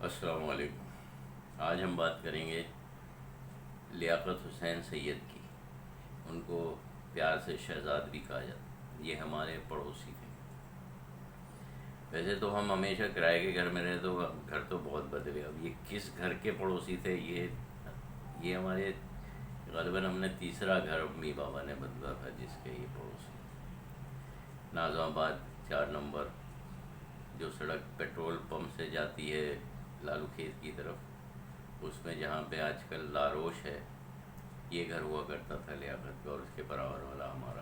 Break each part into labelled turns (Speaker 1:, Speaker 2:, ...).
Speaker 1: السلام علیکم۔ آج ہم بات کریں گے لیاقت حسین سید کی۔ ان کو پیار سے شہزاد بھی کہا جاتا۔ یہ ہمارے پڑوسی تھے۔ ویسے تو ہم ہمیشہ کرائے کے گھر میں رہے تو گھر تو بہت بدلے۔ اب یہ کس گھر کے پڑوسی تھے، یہ ہمارے غالباً ہم نے تیسرا گھر امی بابا نے بدلا تھا جس کے یہ پڑوسی۔ ناظم آباد 4 نمبر، جو سڑک پیٹرول پمپ سے جاتی ہے لالو کھیت کی طرف، اس میں جہاں پہ آج کل لاروش ہے، یہ گھر ہوا کرتا تھا لیاقت کا، اور اس کے برابر والا ہمارا۔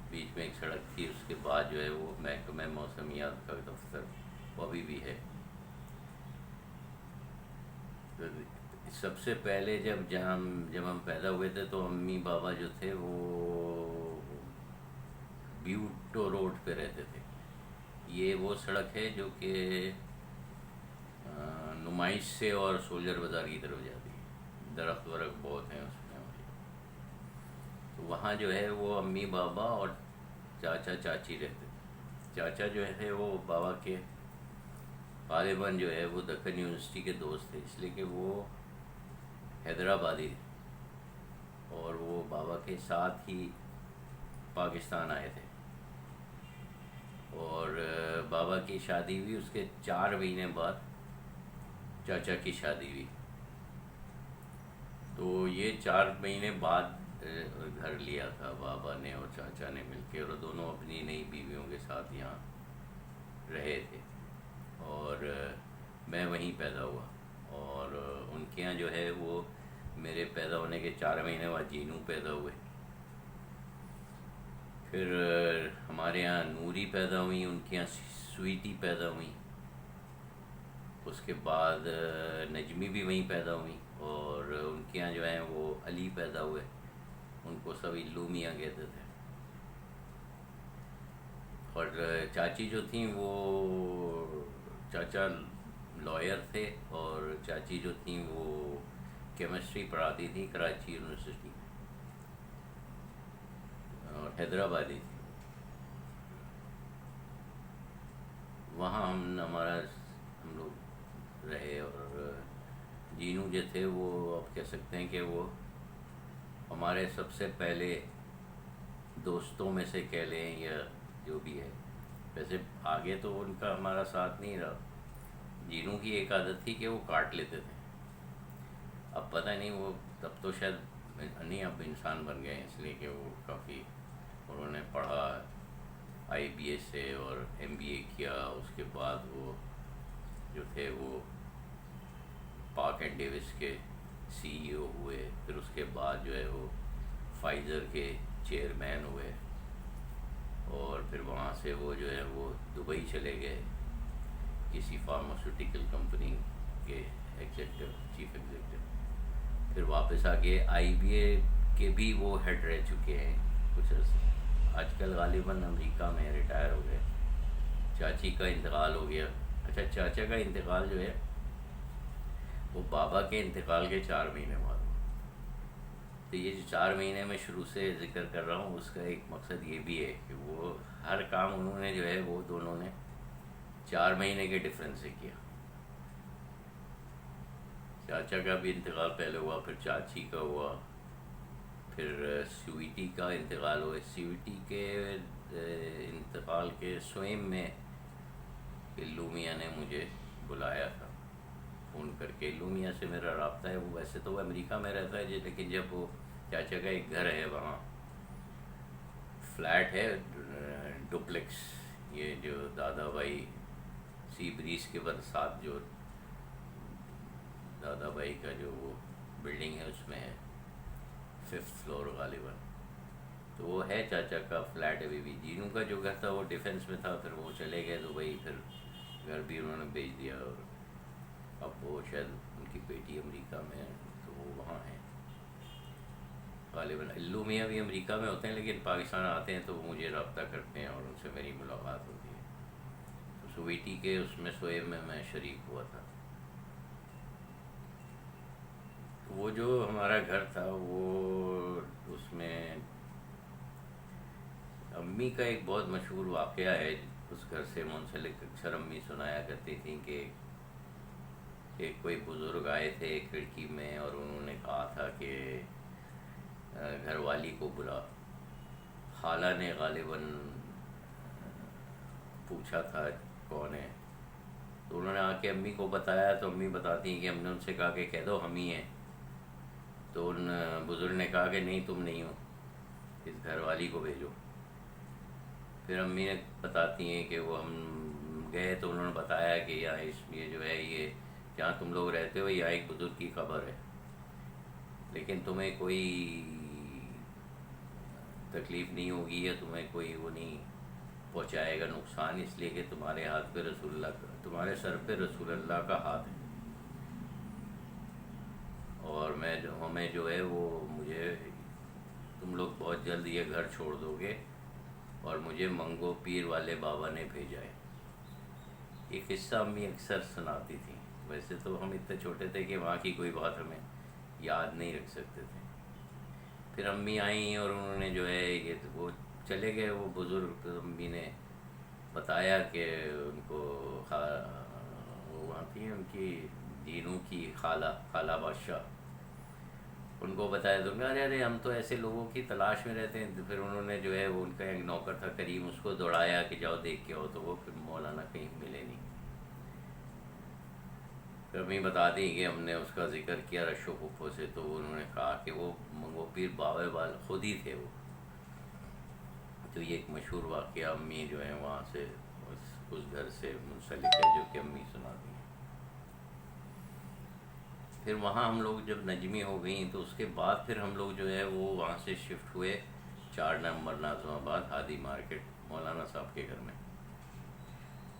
Speaker 1: بیچ میں ایک سڑک تھی، اس کے بعد جو ہے وہ محکمہ موسمیات کا دفتر، وہ ابھی بھی ہے۔ تو سب سے پہلے جب ہم پیدا ہوئے تھے تو امی بابا جو تھے وہ بیوٹو روڈ پہ رہتے تھے۔ یہ وہ سڑک ہے جو کہ نمائش سے اور سولجر بازار کی طرف جاتی ہے۔ درخت ورخت بہت ہیں اس میں۔ تو وہاں جو ہے وہ امی بابا اور چاچا چاچی رہتے تھے۔ چاچا جو ہے وہ بابا کے غالباً جو ہے وہ دکن یونیورسٹی کے دوست تھے، اس لیے کہ وہ حیدرآبادی تھے اور وہ بابا کے ساتھ ہی پاکستان آئے تھے۔ اور بابا کی شادی ہوئی، اس کے 4 مہینے بعد چاچا کی شادی ہوئی۔ تو یہ 4 مہینے بعد گھر لیا تھا بابا نے اور چاچا نے مل کے، اور دونوں اپنی نئی بیویوں کے ساتھ یہاں رہے تھے۔ اور میں وہیں پیدا ہوا، اور ان کے یہاں جو ہے وہ میرے پیدا ہونے کے 4 مہینے بعد جینو پیدا ہوئے۔ پھر ہمارے یہاں نوری پیدا ہوئی، ان کے یہاں سویٹی پیدا ہوئی، اس کے بعد نجمی بھی وہیں پیدا ہوئی، اور ان کے یہاں جو ہیں وہ علی پیدا ہوئے، ان کو سب الو میاں کہتے تھے۔ اور چاچی جو تھیں وہ چاچا لائر تھے، اور چاچی جو تھیں وہ کیمسٹری پڑھاتی تھیں کراچی یونیورسٹی میں، اور حیدرآبادی تھی۔ وہاں ہم لوگ رہے، اور جینو جو تھے وہ آپ کہہ سکتے ہیں کہ وہ ہمارے سب سے پہلے دوستوں میں سے کہہ لیں یا جو بھی ہے۔ ویسے آگے تو ان کا ہمارا ساتھ نہیں رہا۔ جینو کی ایک عادت تھی کہ وہ کاٹ لیتے تھے۔ اب پتہ نہیں، وہ تب تو شاید نہیں، اب انسان بن گئے ہیں، اس لیے کہ وہ کافی انہوں نے پڑھا آئی بی اے سے اور ایم بی اے کیا۔ اس کے بعد وہ جو تھے وہ پاک اینڈ ڈیوس کے سی ای او ہوئے، پھر اس کے بعد جو ہے وہ فائزر کے چیئرمین ہوئے، اور پھر وہاں سے وہ جو ہے وہ دبئی چلے گئے کسی فارماسیوٹیکل کمپنی کے ایگزیکٹو، چیف ایگزیکٹو۔ پھر واپس آ کے آئی بی اے کے بھی وہ ہیڈ رہ چکے ہیں کچھ عرصے۔ آج کل غالباً امریکہ میں ریٹائر ہو گئے۔ چاچی کا انتقال ہو گیا۔ اچھا، چاچا کا انتقال جو ہے وہ بابا کے انتقال کے 4 مہینے بعد ہوا۔ تو یہ جو 4 مہینے میں شروع سے ذکر کر رہا ہوں، اس کا ایک مقصد یہ بھی ہے کہ وہ ہر کام انہوں نے جو ہے وہ دونوں نے 4 مہینے کے ڈفرینس سے کیا۔ چاچا کا بھی انتقال پہلے ہوا، پھر چاچی کا ہوا، پھر سویٹی کا انتقال ہوا۔ سویٹی کے انتقال کے سوئم میں الو میاں نے مجھے بلایا تھا فون کر کے۔ الو میاں سے میرا رابطہ ہے، وہ ویسے تو وہ امریکہ میں رہتا ہے لیکن جب وہ چاچا کا ایک گھر ہے وہاں، فلیٹ ہے ڈپلیکس، یہ جو دادا بھائی سی بریز کے ساتھ جو دادا بھائی کا جو وہ بلڈنگ ہے اس میں ہے، 5th فلور غالباً، تو وہ ہے چاچا کا فلیٹ ابھی بھی۔ جینو کا جو گھر تھا وہ ڈیفنس میں تھا، پھر وہ چلے گئے دبئی، پھر گھر بھی انہوں نے بیچ دیا، اور اب وہ شاید ان کی بیٹی امریکہ میں ہے تو وہ وہاں ہیں غالباً۔ الو میاں بھی امریکہ میں ہوتے ہیں لیکن پاکستان آتے ہیں تو وہ مجھے رابطہ کرتے ہیں اور ان سے میری ملاقات ہوتی ہے۔ تو سویٹی کے اس میں سوئب میں شریک ہوا تھا۔ وہ جو ہمارا گھر تھا وہ اس میں امی کا ایک بہت مشہور واقعہ ہے اس گھر سے منسلک، اکثر امی سنایا کرتی تھیں کہ ایک کوئی بزرگ آئے تھے ایک کھڑکی میں اور انہوں نے کہا تھا کہ گھر والی کو بلا. خالہ نے غالباً پوچھا تھا کون ہے، تو انہوں نے آ کے امی کو بتایا، تو امی بتاتی ہیں کہ ہم نے ان سے کہا کہ کہہ دو ہم ہی ہیں. تو ان بزرگ نے کہا کہ نہیں تم نہیں ہو، اس گھر والی کو بھیجو. پھر امی نے بتاتی ہیں کہ وہ ہم گئے تو انہوں نے بتایا کہ یہاں اس یہ جو ہے یہ جہاں تم لوگ رہتے ہو یہاں ایک بزرگ کی قبر ہے، لیکن تمہیں کوئی تکلیف نہیں ہوگی یا تمہیں کوئی وہ نہیں پہنچائے گا نقصان، اس لیے کہ تمہارے ہاتھ پہ رسول اللہ کا، تمہارے سر پہ رسول اللہ کا ہاتھ ہے. اور ہمیں جو ہے وہ مجھے تم لوگ بہت جلد یہ گھر چھوڑ دو گے اور مجھے منگو پیر والے بابا نے بھیجا ہے. یہ قصہ امی اکثر سناتی تھیں. ویسے تو ہم اتنے چھوٹے تھے کہ وہاں کی کوئی بات ہمیں یاد نہیں رکھ سکتے تھے. پھر امی آئیں اور انہوں نے جو ہے یہ وہ چلے گئے وہ بزرگ. امی نے بتایا کہ ان کو وہ وہاں تھی ان کی جینوں کی خالہ بادشاہ، ان کو بتایا تو ارے ارے ہم تو ایسے لوگوں کی تلاش میں رہتے ہیں. پھر انہوں نے جو ہے وہ ان کا ایک نوکر تھا کریم، اس کو دوڑایا کہ جاؤ دیکھ کے آؤ، تو وہ پھر مولانا کہیں ملے نہیں. پھر امی بتاتی کہ ہم نے اس کا ذکر کیا رشو پھپھو سے، تو انہوں نے کہا کہ وہ منگو پیر بابے وال خود ہی تھے وہ. تو یہ ایک مشہور واقعہ امی جو ہے وہاں سے اس گھر سے منسلک ہے جو کہ امی سناتی ہیں. پھر وہاں ہم لوگ جب نجمی ہو گئیں تو اس کے بعد پھر ہم لوگ جو ہے وہ وہاں سے شفٹ ہوئے 4 نمبر ناظم آباد ہادی مارکیٹ مولانا صاحب کے گھر میں.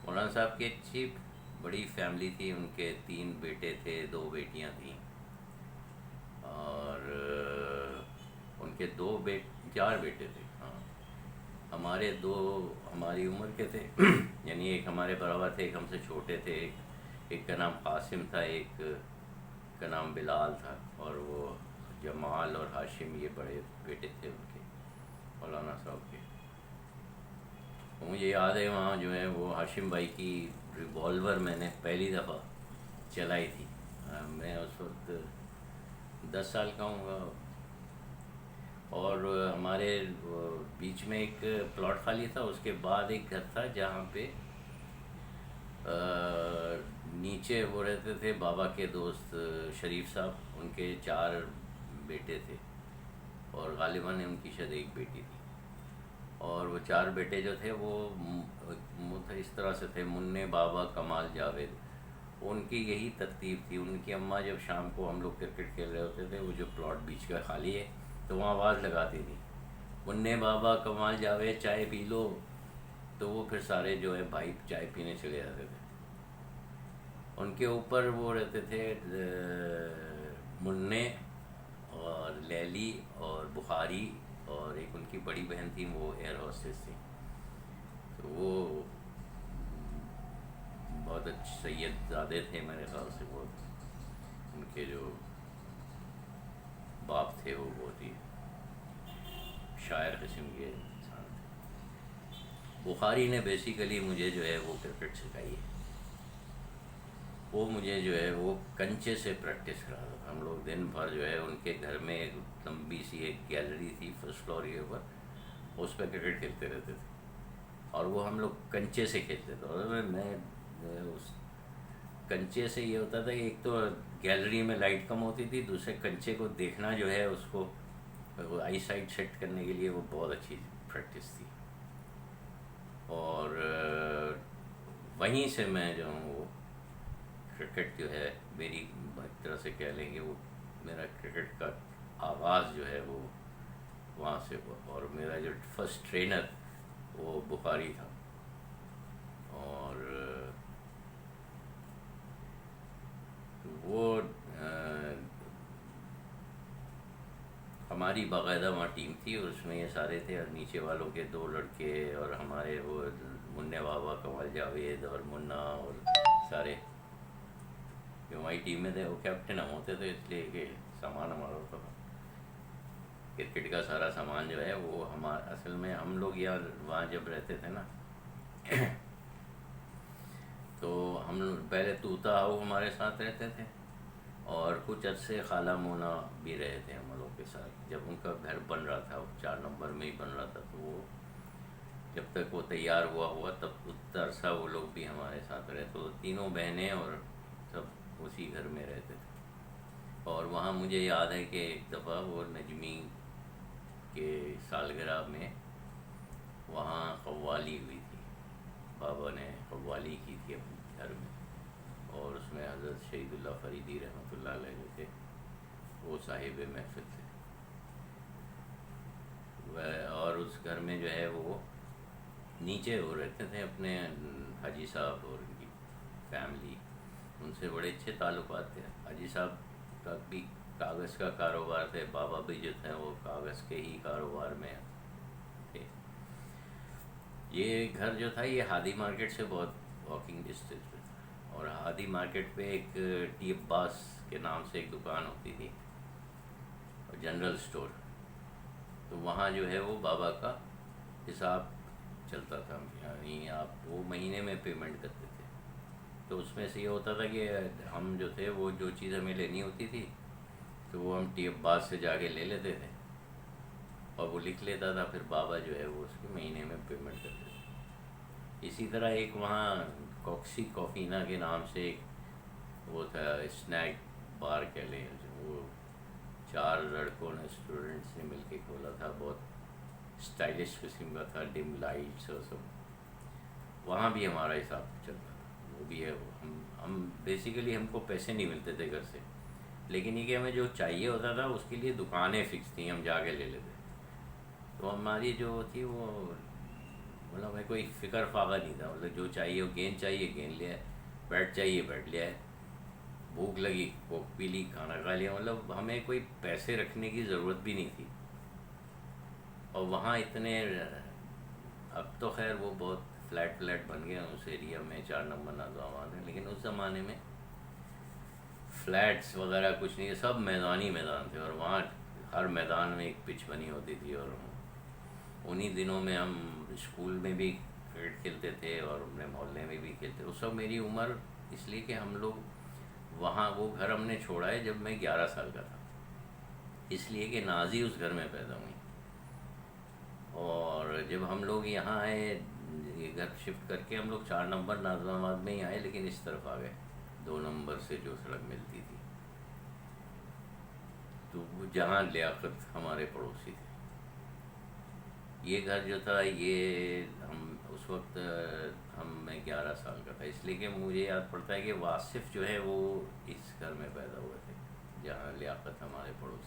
Speaker 1: مولانا صاحب کی اچھی بڑی فیملی تھی، ان کے 3 بیٹے تھے 2 بیٹیاں تھیں، اور ان کے 4 بیٹے تھے. ہاں ہمارے 2 ہماری عمر کے تھے یعنی ایک ہمارے برابر تھے، ایک ہم سے چھوٹے تھے. ایک کا نام قاسم تھا، ایک کا نام بلال تھا، اور وہ جمال اور ہاشم یہ بڑے بیٹے تھے ان کے مولانا صاحب کے. مجھے یاد ہے وہاں جو ہے وہ ہاشم بھائی کی ریوالور میں نے پہلی دفعہ چلائی تھی. میں اس وقت 10 سال کا ہوں گا، اور ہمارے بیچ میں ایک پلاٹ خالی تھا، اس کے بعد ایک گھر تھا جہاں پہ نیچے وہ رہتے تھے بابا کے دوست شریف صاحب. ان کے 4 بیٹے تھے اور غالباً ان کی شاید ایک بیٹی تھی. اور وہ 4 بیٹے جو تھے وہ اس طرح سے تھے: منع، بابا، کمال، جاوید. ان کی یہی ترتیب تھی. ان کی اماں جب شام کو ہم لوگ کرکٹ کھیل رہے ہوتے تھے، وہ جو پلاٹ بیچ کا خالی ہے تو وہاں آواز لگاتی تھی: منع، بابا، کمال، جاوید چائے پی لو. تو وہ پھر سارے جو ہے بھائی چائے پینے چلے جاتے تھے. ان کے اوپر وہ رہتے تھے منع اور لیلی اور بخاری، اور ایک ان کی بڑی بہن تھی وہ ایئر ہوسٹس تھی. تو وہ بہت اچھے سید زادے تھے میرے خیال سے. ان کے جو باپ تھے وہ بہت ہی شاعر قسم کے انسان تھے. بخاری نے بیسیکلی مجھے جو ہے وہ کرکٹ سکھائی ہے. وہ مجھے جو ہے وہ کنچے سے پریکٹس کراتا تھا. ہم لوگ دن بھر جو ہے ان کے گھر میں ایک لمبی سی ایک گیلری تھی فرسٹ فلور کے اوپر، اس پہ کرکٹ کھیلتے رہتے تھے، اور وہ ہم لوگ کنچے سے کھیلتے تھے. اور میں جو ہے اس کنچے سے یہ ہوتا تھا کہ ایک تو گیلری میں لائٹ کم ہوتی تھی، دوسرے کنچے کو دیکھنا جو ہے اس کو آئی سائٹ سیٹ کرنے کے لیے وہ بہت اچھی پریکٹس تھی. اور وہیں سے میں جو ہوں وہ کرکٹ جو ہے میری ایک طرح سے کہہ لیں گے وہ میرا کرکٹ کا آغاز جو ہے وہ وہاں سے ہوا. اور میرا جو فرسٹ ٹرینر وہ بخاری تھا. اور وہ ہماری باقاعدہ وہاں ٹیم تھی، اور اس میں یہ سارے تھے، اور نیچے والوں کے 2 لڑکے اور ہمارے وہ منع، بابا، کمال، جاوید اور منا اور سارے جو ہماری ٹیم میں تھے. وہ کیپٹن ہم ہوتے تھے اس لیے کہ سامان ہمارا ہوتا تھا. کرکٹ کا سارا سامان جو ہے وہ اصل میں ہم لوگ یہاں وہاں جب رہتے تھے نا تو ہم پہلے طوطا وہ ہمارے ساتھ رہتے تھے، اور کچھ عرصے خالہ مونا بھی رہے تھے ہم لوگ کے ساتھ. جب ان کا گھر بن رہا تھا، وہ 4 نمبر میں ہی بن رہا تھا، تو وہ جب تک وہ تیار ہوا تب اتنا عرصہ وہ لوگ بھی ہمارے ساتھ رہے. تو تینوں بہنیں اور سب اسی گھر میں رہتے تھے. اور وہاں مجھے یاد ہے کہ ایک دفعہ وہ نجمی کے سالگرہ میں وہاں قوالی ہوئی تھی. بابا نے قوالی کی تھی اپنے گھر میں، اور اس میں حضرت شہید اللہ فریدی رحمۃ اللہ علیہ جو تھے وہ صاحب محفل تھے. اور اس گھر میں جو ہے وہ نیچے وہ رہتے تھے اپنے حاجی صاحب اور ان کی فیملی. ان سے بڑے اچھے تعلقات تھے. حاجی صاحب کا بھی کاغذ کا کاروبار تھے، بابا بھی جو تھے وہ کاغذ کے ہی کاروبار میں تھے. یہ گھر جو تھا یہ ہادی مارکیٹ سے بہت واکنگ ڈسٹینس پہ تھا. اور ہادی مارکیٹ پہ ایک ٹی عباس کے نام سے ایک دکان ہوتی تھی، جنرل اسٹور. تو وہاں جو ہے وہ بابا کا حساب چلتا تھا، یعنی آپ وہ مہینے میں پیمنٹ کرتے تھے. تو اس میں سے یہ ہوتا تھا کہ ہم جو تھے وہ جو چیز ہمیں لینی ہوتی تھی تو وہ ہم ٹی عباس سے جا کے لے لیتے تھے، اور وہ لکھ لیتا تھا، پھر بابا جو ہے وہ اس کے مہینے میں پیمنٹ کرتے تھے. اسی طرح ایک وہاں کوکسی کوفینا کے نام سے ایک وہ تھا اسنیک بار کہہ لیں، وہ 4 لڑکوں نے اسٹوڈنٹس نے مل کے کھولا تھا. بہت اسٹائلش قسم کا تھا، ڈم لائٹس اور سب. وہاں بھی ہمارا حساب چلتا تھا. وہ بھی ہے. ہم بیسیکلی ہم کو پیسے نہیں ملتے تھے گھر سے، لیکن یہ کہ ہمیں جو چاہیے ہوتا تھا اس کے لیے دکانیں فکس تھیں، ہم جا کے لے لیتے. تو ہماری جو تھی وہ مطلب ہمیں کوئی فکر فاقہ نہیں تھا. مطلب جو چاہیے وہ گیند چاہیے گیند لے آئے، بیٹ چاہیے بیٹ لے آئے، بھوک لگی کوک پی لی، کھانا کھا لیا. مطلب ہمیں کوئی پیسے رکھنے کی ضرورت بھی نہیں تھی. اور وہاں اتنے اب تو خیر وہ بہت فلیٹ بن گئے اس ایریا میں، 4 نمبر ناظام میں. لیکن اس زمانے میں فلیٹس وغیرہ کچھ نہیں، سب میدانی میدان تھے. اور وہاں ہر میدان میں ایک پچ بنی ہوتی تھی، اور انہی دنوں میں ہم اسکول میں بھی کرکٹ کھیلتے تھے اور اپنے محلے میں بھی کھیلتے. اس وقت میری عمر اس لیے کہ ہم لوگ وہاں وہ گھر ہم نے چھوڑا ہے جب میں 11 سال کا تھا، اس لیے کہ نازی اس گھر میں پیدا ہوئی. اور جب ہم لوگ یہاں آئے یہ گھر شفٹ کر کے، ہم لوگ 4 نمبر ناظم آباد میں ہی آئے، لیکن اس طرف آ گئے 2 نمبر سے جو سڑک ملتی تھی. تو جہاں لیاقت ہمارے پڑوسی تھے. یہ گھر جو تھا یہ ہم اس وقت میں 11 سال کا تھا، اس لیے کہ مجھے یاد پڑتا ہے کہ واصف جو ہے وہ اس گھر میں پیدا ہوئے تھے جہاں لیاقت ہمارے پڑوسی.